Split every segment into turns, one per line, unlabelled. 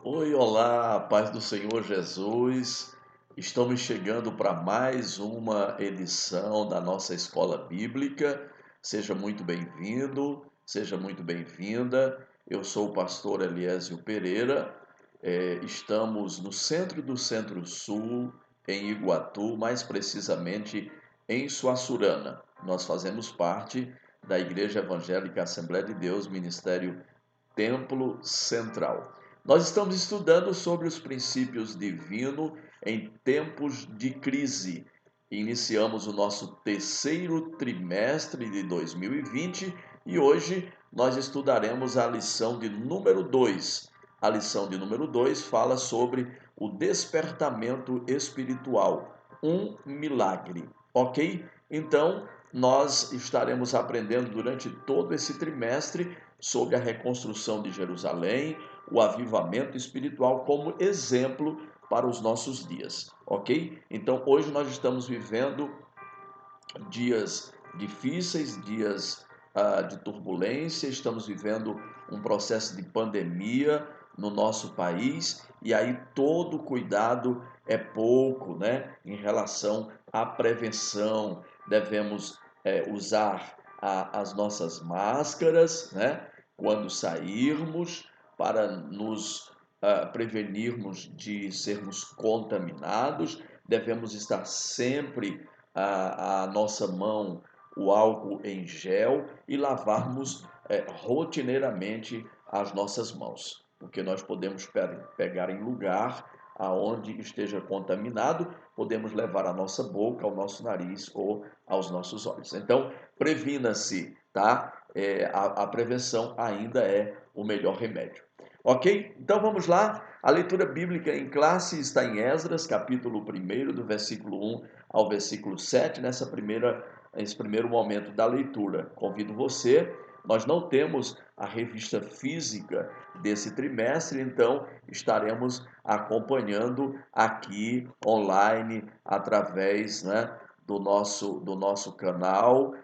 Oi, olá, paz do Senhor Jesus. Estamos chegando para mais uma edição da nossa escola bíblica. Seja muito bem-vindo, seja muito bem-vinda. Eu sou o pastor Eliésio Pereira. Estamos no centro do Centro-Sul, em Iguatu, mais precisamente em Suaçurana. Nós fazemos parte da Igreja Evangélica Assembleia de Deus, Ministério Templo Central. Nós estamos estudando sobre os princípios divinos em tempos de crise. Iniciamos o nosso terceiro trimestre de 2020 e hoje nós estudaremos a lição de número 2. A lição de número 2 fala sobre o despertamento espiritual, um milagre, ok? Então, nós estaremos aprendendo durante todo esse trimestre sobre a reconstrução de Jerusalém, o avivamento espiritual como exemplo para os nossos dias, ok? Então hoje nós estamos vivendo dias difíceis, dias de turbulência, estamos vivendo um processo de pandemia no nosso país e aí todo cuidado é pouco, né? Em relação à prevenção, devemos usar as nossas máscaras, né? Quando sairmos, para nos prevenirmos de sermos contaminados, devemos estar sempre a nossa mão o álcool em gel e lavarmos rotineiramente as nossas mãos, porque nós podemos pegar em lugar aonde esteja contaminado, podemos levar a nossa boca, ao nosso nariz ou aos nossos olhos. Então, previna-se, tá? A prevenção ainda é o melhor remédio. Ok? Então vamos lá. A leitura bíblica em classe está em Esdras, capítulo 1, do versículo 1 ao versículo 7, nesse primeiro momento da leitura. Convido você, nós não temos a revista física desse trimestre, então estaremos acompanhando aqui online, através, né, do nosso canal,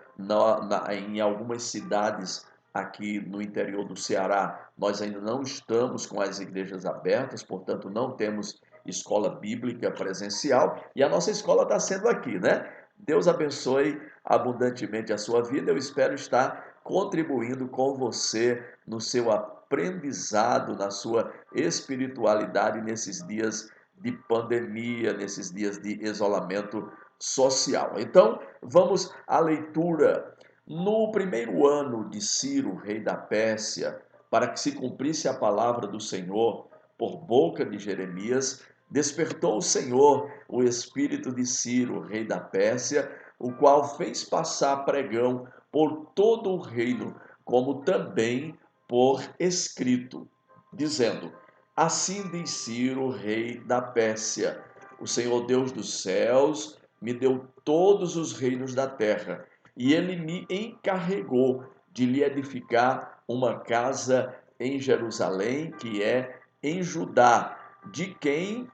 em algumas cidades aqui no interior do Ceará, nós ainda não estamos com as igrejas abertas, portanto não temos escola bíblica presencial, e a nossa escola está sendo aqui, né? Deus abençoe abundantemente a sua vida. Eu espero estar contribuindo com você no seu aprendizado, na sua espiritualidade nesses dias de pandemia, nesses dias de isolamento social. Então, vamos à leitura. No primeiro ano de Ciro, rei da Pérsia, para que se cumprisse a palavra do Senhor por boca de Jeremias, despertou o Senhor o espírito de Ciro, rei da Pérsia, o qual fez passar pregão por todo o reino, como também por escrito, dizendo: Assim diz Ciro, rei da Pérsia: O Senhor Deus dos céus me deu todos os reinos da terra, e ele me encarregou de lhe edificar uma casa em Jerusalém, que é em Judá, de quem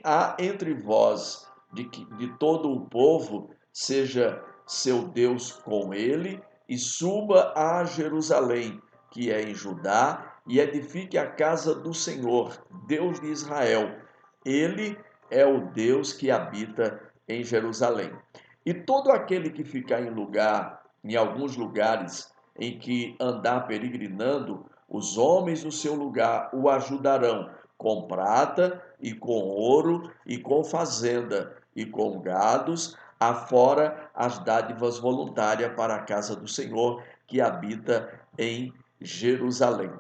há entre vós, de todo o povo, seja seu Deus com ele, e suba a Jerusalém, que é em Judá, e edifique a casa do Senhor, Deus de Israel. Ele é o Deus que habita em Jerusalém. E todo aquele que ficar em alguns lugares em que andar peregrinando, os homens no seu lugar o ajudarão com prata e com ouro e com fazenda e com gados, afora as dádivas voluntárias para a casa do Senhor que habita em Jerusalém.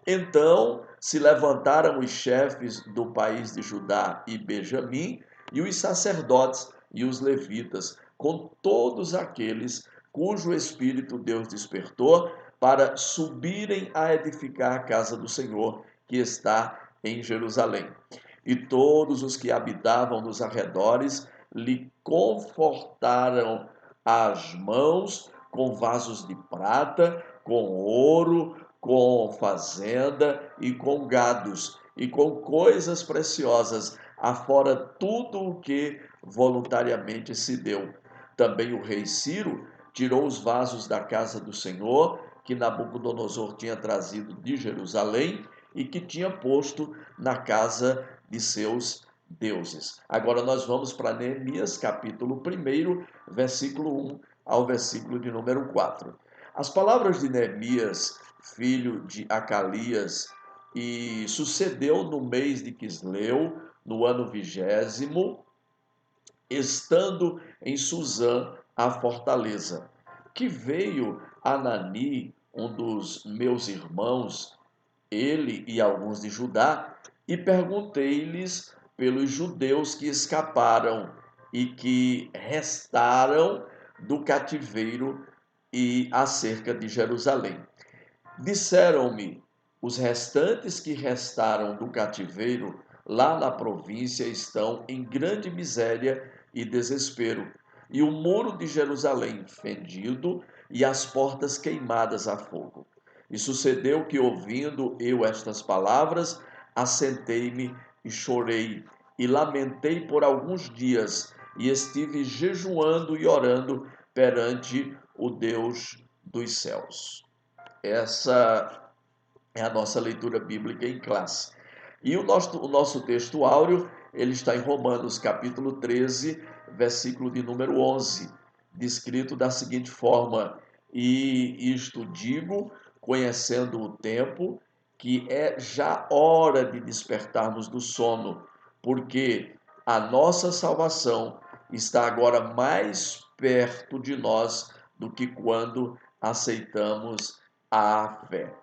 Então se levantaram os chefes do país de Judá e Benjamim, e os sacerdotes e os levitas, com todos aqueles cujo espírito Deus despertou, para subirem a edificar a casa do Senhor, que está em Jerusalém. E todos os que habitavam nos arredores lhe confortaram as mãos com vasos de prata, com ouro, com fazenda e com gados, e com coisas preciosas, afora tudo o que voluntariamente se deu. Também o rei Ciro tirou os vasos da casa do Senhor, que Nabucodonosor tinha trazido de Jerusalém, e que tinha posto na casa de seus deuses. Agora nós vamos para Neemias, capítulo 1, versículo 1 ao versículo de número 4. As palavras de Neemias, filho de Acalias, e sucedeu no mês de Quisleu, no ano 20º, estando em Suzã, a fortaleza, que veio Anani, um dos meus irmãos, ele e alguns de Judá, e perguntei-lhes pelos judeus que escaparam e que restaram do cativeiro e acerca de Jerusalém. Disseram-me: os restantes que restaram do cativeiro lá na província estão em grande miséria e desespero, e o muro de Jerusalém fendido e as portas queimadas a fogo. E sucedeu que, ouvindo eu estas palavras, assentei-me e chorei, e lamentei por alguns dias, e estive jejuando e orando perante o Deus dos céus. Essa é a nossa leitura bíblica em classe. E o nosso texto áureo, ele está em Romanos, capítulo 13, versículo de número 11, descrito da seguinte forma: e isto digo, conhecendo o tempo, que é já hora de despertarmos do sono, porque a nossa salvação está agora mais perto de nós do que quando aceitamos a fé.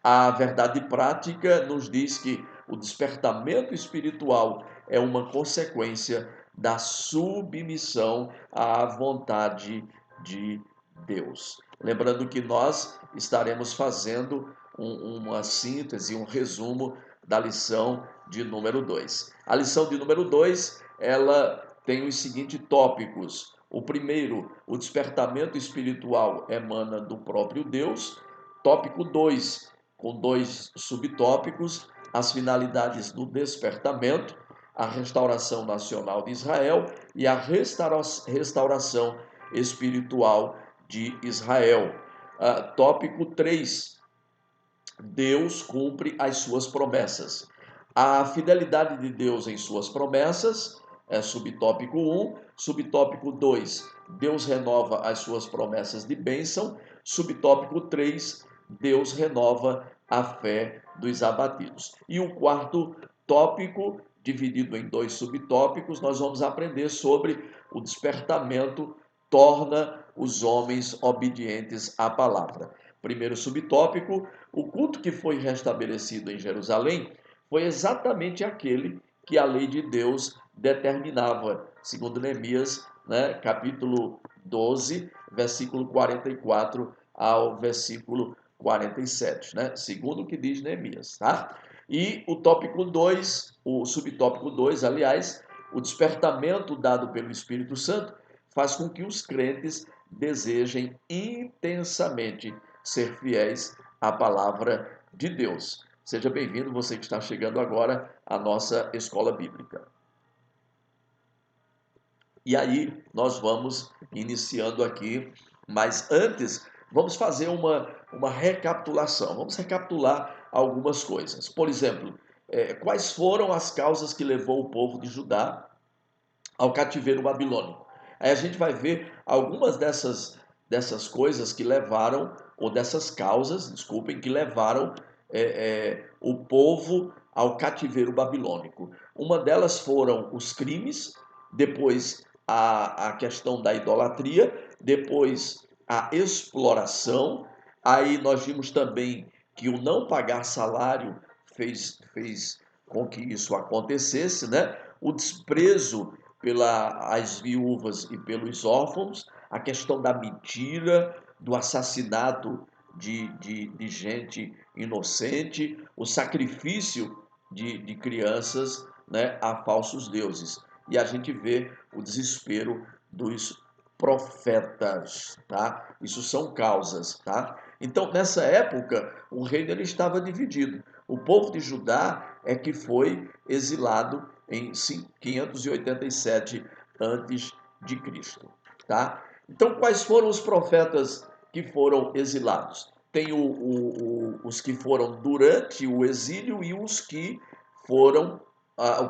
A verdade prática nos diz que o despertamento espiritual é uma consequência da submissão à vontade de Deus. Lembrando que nós estaremos fazendo uma síntese, um resumo da lição de número 2. A lição de número 2, ela tem os seguintes tópicos. O primeiro, o despertamento espiritual emana do próprio Deus. Tópico 2, com 2 subtópicos, as finalidades do despertamento, a restauração nacional de Israel e a restauração espiritual de Israel. Tópico 3, Deus cumpre as suas promessas. A fidelidade de Deus em suas promessas é subtópico 1. Subtópico 2, Deus renova as suas promessas de bênção. Subtópico 3, Deus renova a fé dos abatidos. E o quarto tópico, dividido em 2 subtópicos, nós vamos aprender sobre o despertamento torna os homens obedientes à palavra. Primeiro subtópico, o culto que foi restabelecido em Jerusalém foi exatamente aquele que a lei de Deus determinava, segundo Neemias, capítulo 12, versículo 44 ao versículo 47, segundo o que diz Neemias, tá? E o tópico 2, o subtópico 2, aliás, o despertamento dado pelo Espírito Santo faz com que os crentes desejem intensamente ser fiéis à palavra de Deus. Seja bem-vindo, você que está chegando agora à nossa escola bíblica. E aí, nós vamos iniciando aqui, mas antes, vamos fazer uma recapitulação. Vamos recapitular algumas coisas. Por exemplo, quais foram as causas que levou o povo de Judá ao cativeiro babilônico? Aí a gente vai ver algumas dessas coisas que levaram, ou dessas causas, desculpem, que levaram o povo ao cativeiro babilônico. Uma delas foram os crimes, depois a questão da idolatria, depois a exploração. Aí nós vimos também que o não pagar salário fez com que isso acontecesse, O desprezo pelas viúvas e pelos órfãos, a questão da mentira, do assassinato de gente inocente, o sacrifício de crianças, a falsos deuses. E a gente vê o desespero dos profetas, tá? Isso são causas, tá? Então, nessa época, o reino ele estava dividido. O povo de Judá é que foi exilado em 587 antes de Cristo, tá? Então, quais foram os profetas que foram exilados? tem os que foram durante o exílio e os que foram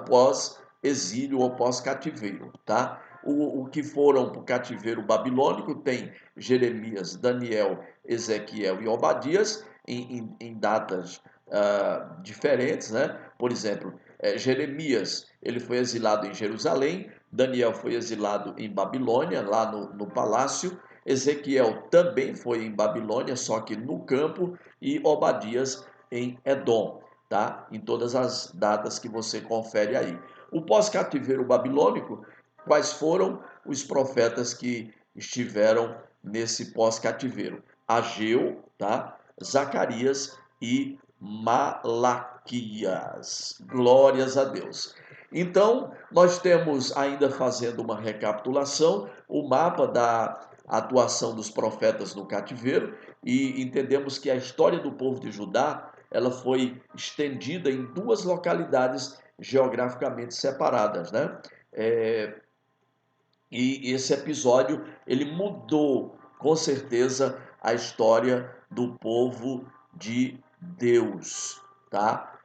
pós-exílio ou pós-cativeiro, tá? O que foram para o cativeiro babilônico tem Jeremias, Daniel, Ezequiel e Obadias em datas diferentes, né? Por exemplo, Jeremias ele foi exilado em Jerusalém, Daniel foi exilado em Babilônia, lá no palácio, Ezequiel também foi em Babilônia, só que no campo, e Obadias em Edom, tá? Em todas as datas que você confere aí. O pós-cativeiro babilônico, quais foram os profetas que estiveram nesse pós-cativeiro? Ageu, tá? Zacarias e Malaquias. Glórias a Deus. Então, nós temos, ainda fazendo uma recapitulação, o mapa da atuação dos profetas no cativeiro e entendemos que a história do povo de Judá ela foi estendida em duas localidades geograficamente separadas, né? E esse episódio ele mudou com certeza a história do povo de Deus, tá?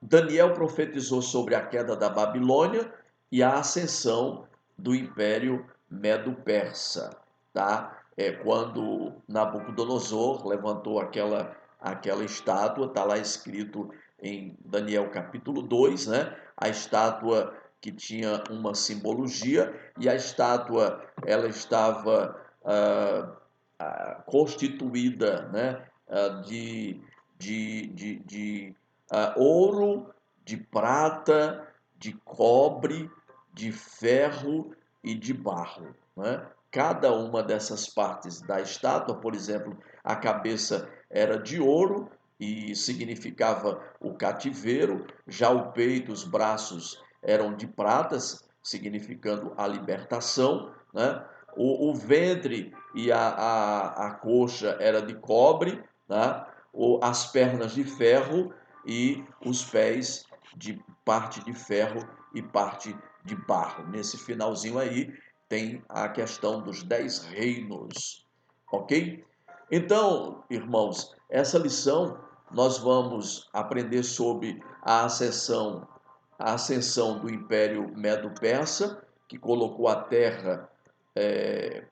Daniel profetizou sobre a queda da Babilônia e a ascensão do Império Medo-Persa, tá? Quando Nabucodonosor levantou aquela estátua, está lá escrito em Daniel capítulo 2, né? A estátua que tinha uma simbologia e a estátua ela estava constituída, né? De ouro, de prata, de cobre, de ferro e de barro, né? Cada uma dessas partes da estátua, por exemplo, a cabeça era de ouro e significava o cativeiro, já o peito, os braços eram de pratas, significando a libertação, né? O ventre e a coxa era de cobre, né? As pernas de ferro e os pés de parte de ferro e parte de barro. Nesse finalzinho aí tem a questão dos 10 reinos, ok? Então, irmãos, essa lição nós vamos aprender sobre a ascensão do Império Medo-Persa, que colocou a terra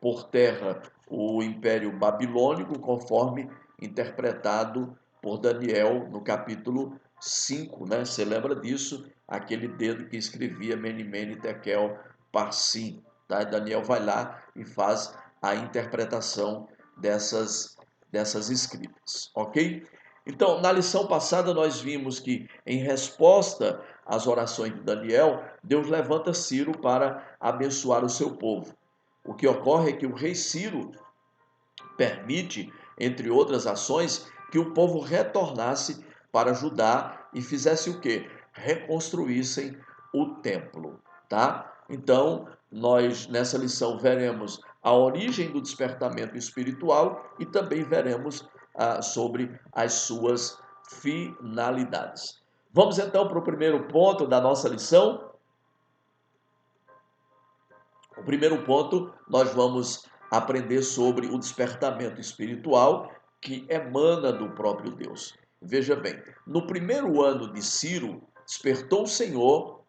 por terra o Império Babilônico, conforme interpretado por Daniel no capítulo 5, né? Você lembra disso? Aquele dedo que escrevia Mene, Mene, Tekel, Parsim. Tá? Daniel vai lá e faz a interpretação dessas escritas, ok? Então, na lição passada, nós vimos que, em resposta às orações de Daniel, Deus levanta Ciro para abençoar o seu povo. O que ocorre é que o rei Ciro permite, entre outras ações, que o povo retornasse para Judá e fizesse o quê? Reconstruíssem o templo, tá? Então, nós nessa lição veremos a origem do despertamento espiritual e também veremos sobre as suas finalidades. Vamos então para o primeiro ponto da nossa lição. O primeiro ponto, nós vamos aprender sobre o despertamento espiritual que emana do próprio Deus. Veja bem, no primeiro ano de Ciro, despertou o Senhor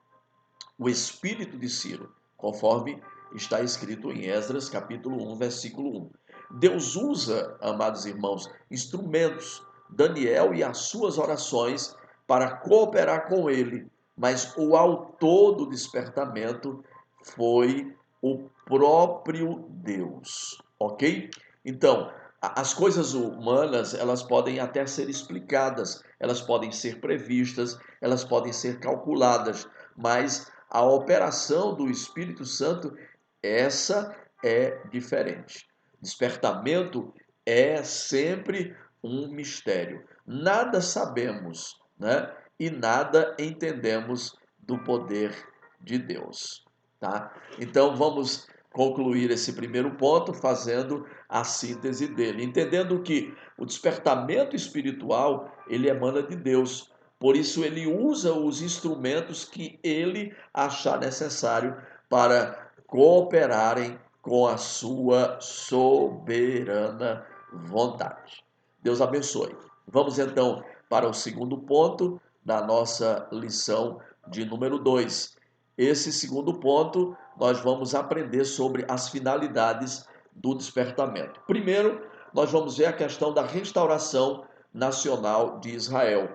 o espírito de Ciro, conforme está escrito em Esdras, capítulo 1, versículo 1. Deus usa, amados irmãos, instrumentos, Daniel e as suas orações, para cooperar com ele, mas o autor do despertamento foi o próprio Deus, ok? Então, as coisas humanas, elas podem até ser explicadas, elas podem ser previstas, elas podem ser calculadas, mas a operação do Espírito Santo, essa é diferente. Despertamento é sempre um mistério. Nada sabemos, né? E nada entendemos do poder de Deus, tá? Então vamos concluir esse primeiro ponto fazendo a síntese dele, entendendo que o despertamento espiritual, ele emana de Deus. Por isso ele usa os instrumentos que ele achar necessário para cooperarem com a sua soberana vontade. Deus abençoe. Vamos então para o segundo ponto da nossa lição de número 2. Esse segundo ponto, nós vamos aprender sobre as finalidades do despertamento. Primeiro, nós vamos ver a questão da restauração nacional de Israel.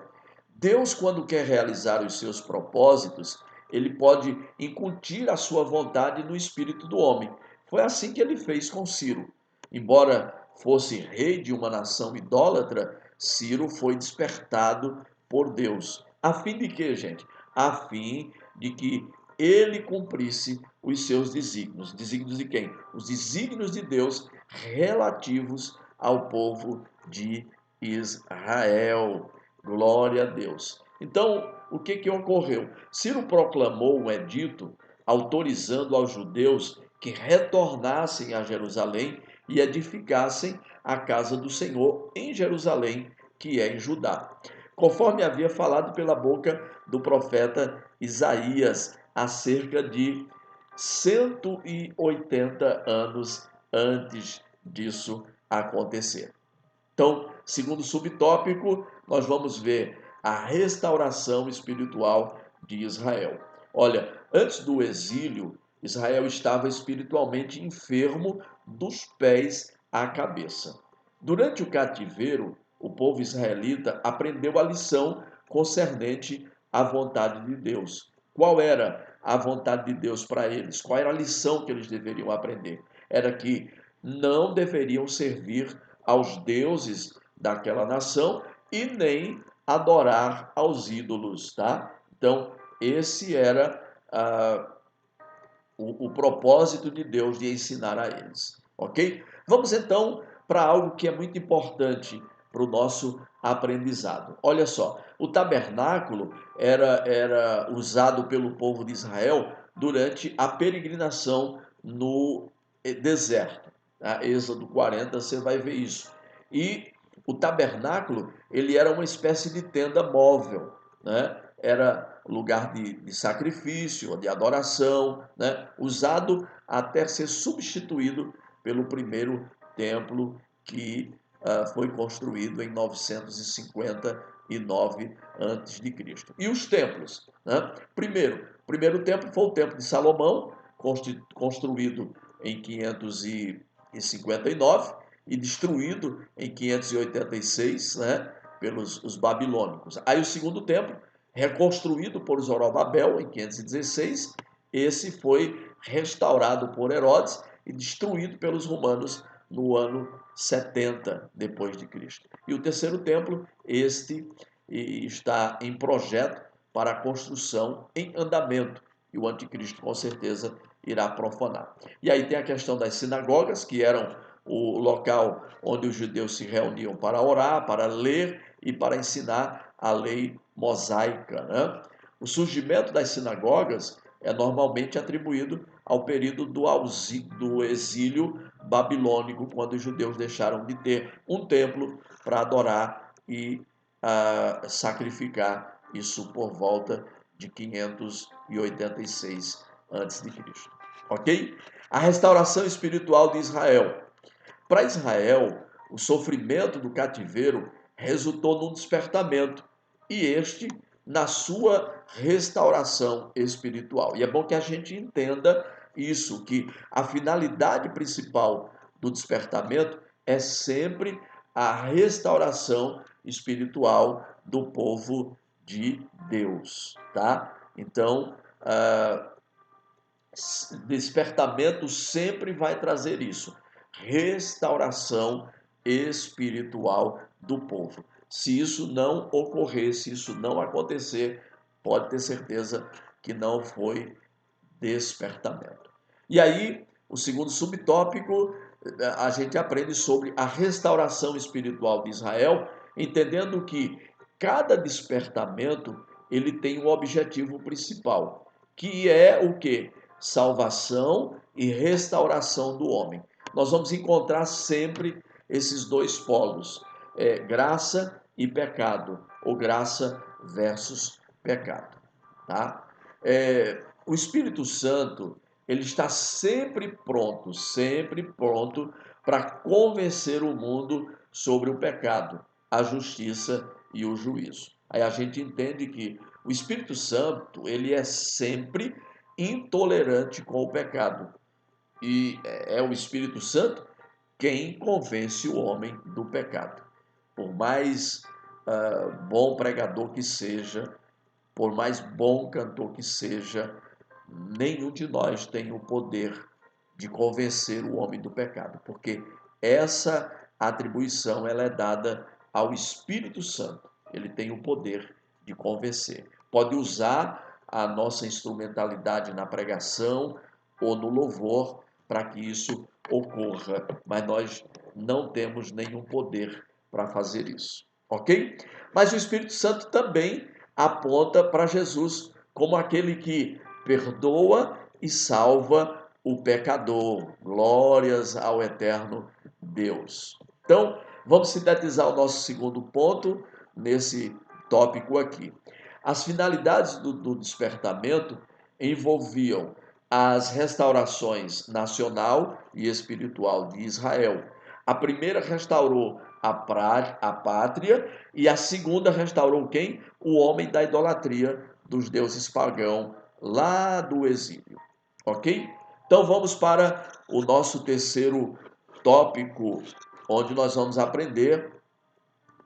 Deus, quando quer realizar os seus propósitos, ele pode incutir a sua vontade no espírito do homem. Foi assim que ele fez com Ciro. Embora fosse rei de uma nação idólatra, Ciro foi despertado por Deus. A fim de quê, gente? A fim de que ele cumprisse os seus desígnios. Desígnios de quem? Os desígnios de Deus relativos ao povo de Israel. Glória a Deus. Então, o que ocorreu? Ciro proclamou um edito autorizando aos judeus que retornassem a Jerusalém e edificassem a casa do Senhor em Jerusalém, que é em Judá. Conforme havia falado pela boca do profeta Isaías, há cerca de 180 anos antes disso acontecer. Então, segundo subtópico, nós vamos ver a restauração espiritual de Israel. Olha, antes do exílio, Israel estava espiritualmente enfermo dos pés à cabeça. Durante o cativeiro, o povo israelita aprendeu a lição concernente à vontade de Deus. Qual era a vontade de Deus para eles? Qual era a lição que eles deveriam aprender? Era que não deveriam servir aos deuses daquela nação e nem adorar aos ídolos, tá? Então, esse era o propósito de Deus de ensinar a eles, ok? Vamos então para algo que é muito importante para o nosso aprendizado. Olha só, o tabernáculo era usado pelo povo de Israel durante a peregrinação no deserto. Tá? Êxodo 40, você vai ver isso. E o tabernáculo, ele era uma espécie de tenda móvel, né? Era lugar de sacrifício, de adoração, né? Usado até ser substituído pelo primeiro templo que foi construído em 959 a.C. E os templos, né? O primeiro templo foi o templo de Salomão, construído em 559 e destruído em 586, né, pelos os babilônicos. Aí o segundo templo, reconstruído por Zorobabel em 516, esse foi restaurado por Herodes e destruído pelos romanos no ano 70 depois de Cristo. E o terceiro templo, este está em projeto para a construção em andamento, e o anticristo com certeza irá profanar. E aí tem a questão das sinagogas, que eram o local onde os judeus se reuniam para orar, para ler e para ensinar a lei mosaica, né? O surgimento das sinagogas é normalmente atribuído ao período do exílio babilônico, quando os judeus deixaram de ter um templo para adorar e sacrificar, isso por volta de 586 a.C. Ok? A restauração espiritual de Israel. Para Israel, o sofrimento do cativeiro resultou num despertamento, e este na sua restauração espiritual. E é bom que a gente entenda isso, que a finalidade principal do despertamento é sempre a restauração espiritual do povo de Deus, tá? Então, despertamento sempre vai trazer isso, restauração espiritual do povo. Se isso não ocorrer, se isso não acontecer, pode ter certeza que não foi despertamento. E aí, o segundo subtópico, a gente aprende sobre a restauração espiritual de Israel, entendendo que cada despertamento ele tem um objetivo principal, que é o que? Salvação e restauração do homem. Nós vamos encontrar sempre esses dois polos, graça e pecado, ou graça versus pecado, tá? O Espírito Santo, ele está sempre pronto para convencer o mundo sobre o pecado, a justiça e o juízo. Aí a gente entende que o Espírito Santo, ele é sempre intolerante com o pecado. E é o Espírito Santo quem convence o homem do pecado. Por mais bom pregador que seja, por mais bom cantor que seja, nenhum de nós tem o poder de convencer o homem do pecado, porque essa atribuição ela é dada ao Espírito Santo. Ele tem o poder de convencer. Pode usar a nossa instrumentalidade na pregação ou no louvor para que isso ocorra, mas nós não temos nenhum poder para fazer isso, ok? Mas o Espírito Santo também aponta para Jesus como aquele que perdoa e salva o pecador. Glórias ao eterno Deus. Então, vamos sintetizar o nosso segundo ponto nesse tópico aqui. As finalidades do despertamento envolviam as restaurações nacional e espiritual de Israel. A primeira restaurou a pátria e a segunda restaurou quem? O homem da idolatria dos deuses pagãos lá do exílio. Ok? Então vamos para o nosso terceiro tópico, onde nós vamos aprender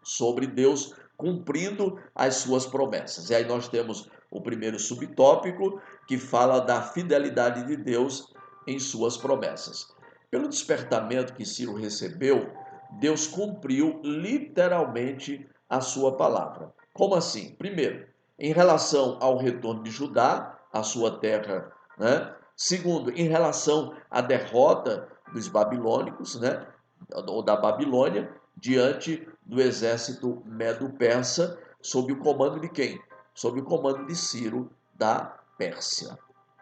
sobre Deus cumprindo as suas promessas. E aí nós temos o primeiro subtópico, que fala da fidelidade de Deus em suas promessas. Pelo despertamento que Ciro recebeu, Deus cumpriu literalmente a sua palavra. Como assim? Primeiro, em relação ao retorno de Judá, à sua terra, né? Segundo, em relação à derrota dos babilônicos, né? Ou da Babilônia, diante do exército medo-persa, sob o comando de quem? Sob o comando de Ciro da Pérsia.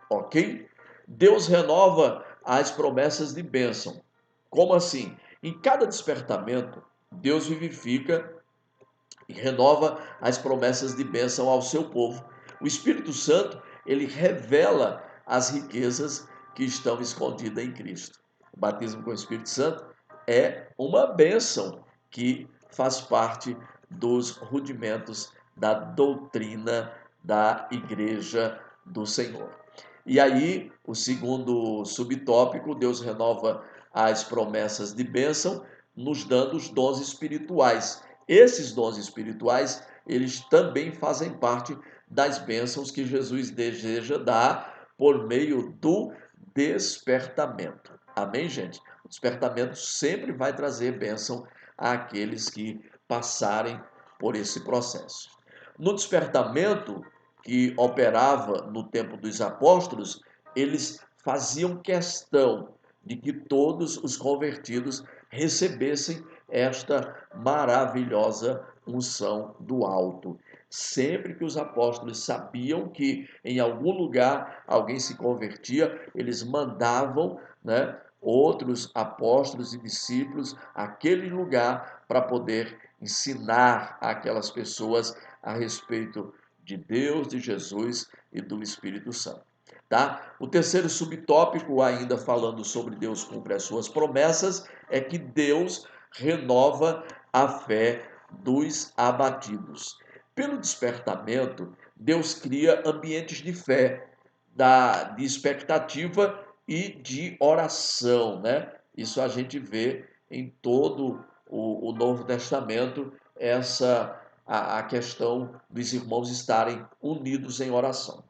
Ok? Deus renova as promessas de bênção. Como assim? Em cada despertamento, Deus vivifica e renova as promessas de bênção ao seu povo. O Espírito Santo, ele revela as riquezas que estão escondidas em Cristo. O batismo com o Espírito Santo é uma bênção que faz parte dos rudimentos da doutrina da Igreja do Senhor. E aí, o segundo subtópico, Deus renova as promessas de bênção, nos dando os dons espirituais. Esses dons espirituais, eles também fazem parte das bênçãos que Jesus deseja dar por meio do despertamento. Amém, gente? O despertamento sempre vai trazer bênção àqueles que passarem por esse processo. No despertamento que operava no tempo dos apóstolos, eles faziam questão de que todos os convertidos recebessem esta maravilhosa unção do alto. Sempre que os apóstolos sabiam que em algum lugar alguém se convertia, eles mandavam, né, outros apóstolos e discípulos àquele lugar para poder ensinar aquelas pessoas a respeito de Deus, de Jesus e do Espírito Santo. Tá? O terceiro subtópico, ainda falando sobre Deus cumpre as suas promessas, é que Deus renova a fé dos abatidos. Pelo despertamento, Deus cria ambientes de fé, de expectativa e de oração, né? Isso a gente vê em todo o Novo Testamento, a questão dos irmãos estarem unidos em oração.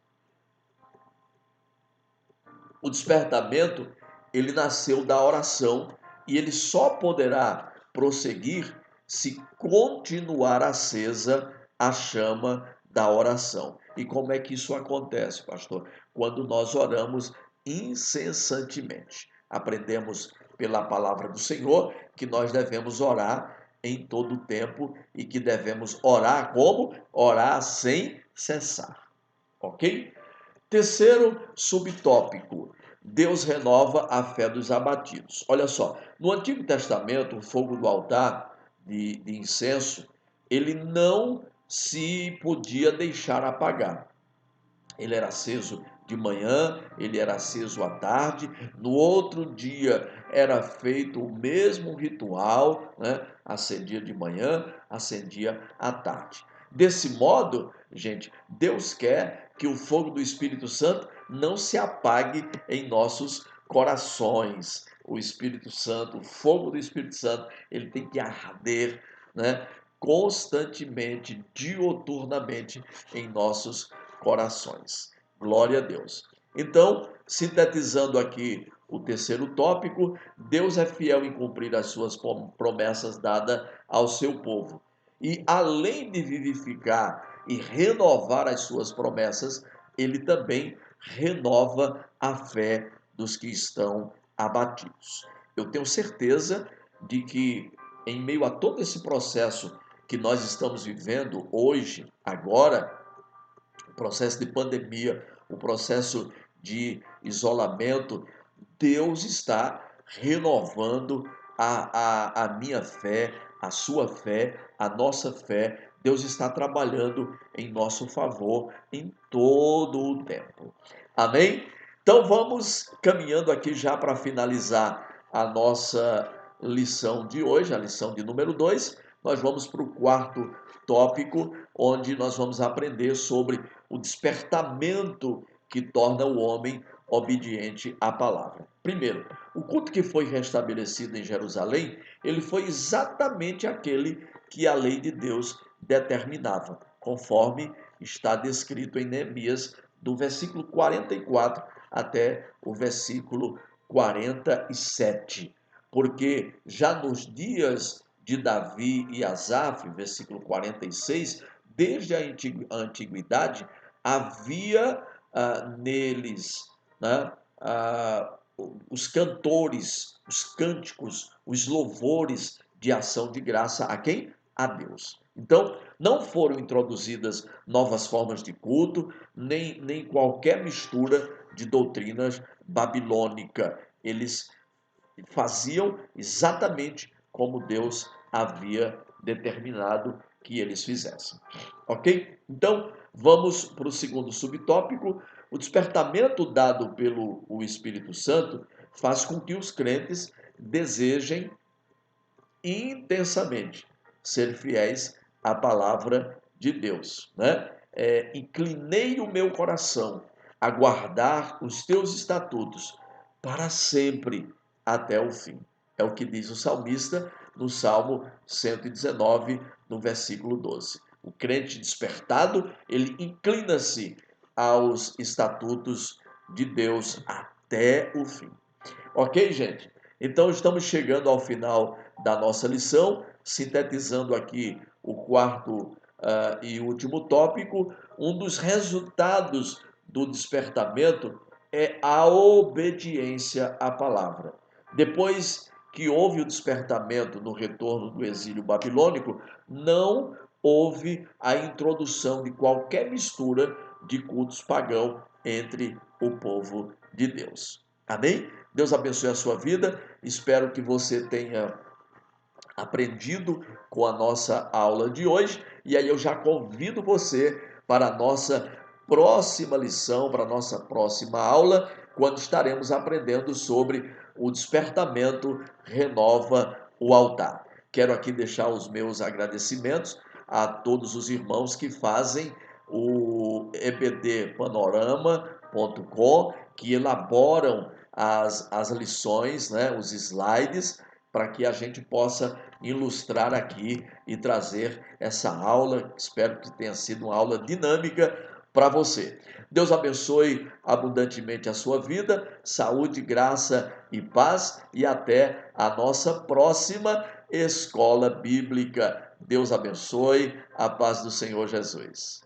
O despertamento, ele nasceu da oração e ele só poderá prosseguir se continuar acesa a chama da oração. E como é que isso acontece, pastor? Quando nós oramos incessantemente. Aprendemos pela palavra do Senhor que nós devemos orar em todo o tempo e que devemos orar como? Orar sem cessar. Ok? Terceiro subtópico, Deus renova a fé dos abatidos. Olha só, no Antigo Testamento, o fogo do altar de incenso, ele não se podia deixar apagar. Ele era aceso de manhã, ele era aceso à tarde, no outro dia era feito o mesmo ritual, né? Acendia de manhã, acendia à tarde. Desse modo, gente, Deus quer que o fogo do Espírito Santo não se apague em nossos corações. O Espírito Santo, o fogo do Espírito Santo, ele tem que arder, né, constantemente, diuturnamente em nossos corações. Glória a Deus. Então, sintetizando aqui o terceiro tópico, Deus é fiel em cumprir as suas promessas dadas ao seu povo. E além de vivificar e renovar as suas promessas, ele também renova a fé dos que estão abatidos. Eu tenho certeza de que, em meio a todo esse processo que nós estamos vivendo hoje, agora, o processo de pandemia, o processo de isolamento, Deus está renovando a minha fé, a sua fé, a nossa fé. Deus está trabalhando em nosso favor em todo o tempo. Amém? Então vamos caminhando aqui já para finalizar a nossa lição de hoje, a lição de número 2. Nós vamos para o quarto tópico, onde nós vamos aprender sobre o despertamento que torna o homem obediente à palavra. Primeiro, o culto que foi restabelecido em Jerusalém, ele foi exatamente aquele que a lei de Deus determinava, conforme está descrito em Neemias, do versículo 44 até o versículo 47. Porque já nos dias de Davi e Asaf, versículo 46, desde a antiguidade, havia neles, né, os cantores, os cânticos, os louvores de ação de graça a quem? A Deus. Então, não foram introduzidas novas formas de culto, nem qualquer mistura de doutrinas babilônica. Eles faziam exatamente como Deus havia determinado que eles fizessem. Ok? Então, vamos para o segundo subtópico. O despertamento dado pelo Espírito Santo faz com que os crentes desejem intensamente ser fiéis à palavra de Deus, né? Inclinei o meu coração a guardar os teus estatutos para sempre até o fim. É o que diz o salmista no Salmo 119, no versículo 12. O crente despertado, ele inclina-se aos estatutos de Deus até o fim. Ok, gente? Então estamos chegando ao final da nossa lição, sintetizando aqui o quarto e último tópico. Um dos resultados do despertamento é a obediência à palavra. Depois que houve o despertamento no retorno do exílio babilônico, não houve a introdução de qualquer mistura de cultos pagãos entre o povo de Deus. Amém? Deus abençoe a sua vida. Espero que você tenha aprendido com a nossa aula de hoje. E aí eu já convido você para a nossa próxima lição, para a nossa próxima aula, quando estaremos aprendendo sobre o despertamento renova o altar. Quero aqui deixar os meus agradecimentos a todos os irmãos que fazem o ebdpanorama.com, que elaboram as lições, né, os slides, para que a gente possa ilustrar aqui e trazer essa aula. Espero que tenha sido uma aula dinâmica para você. Deus abençoe abundantemente a sua vida, saúde, graça e paz, e até a nossa próxima escola bíblica. Deus abençoe, a paz do Senhor Jesus.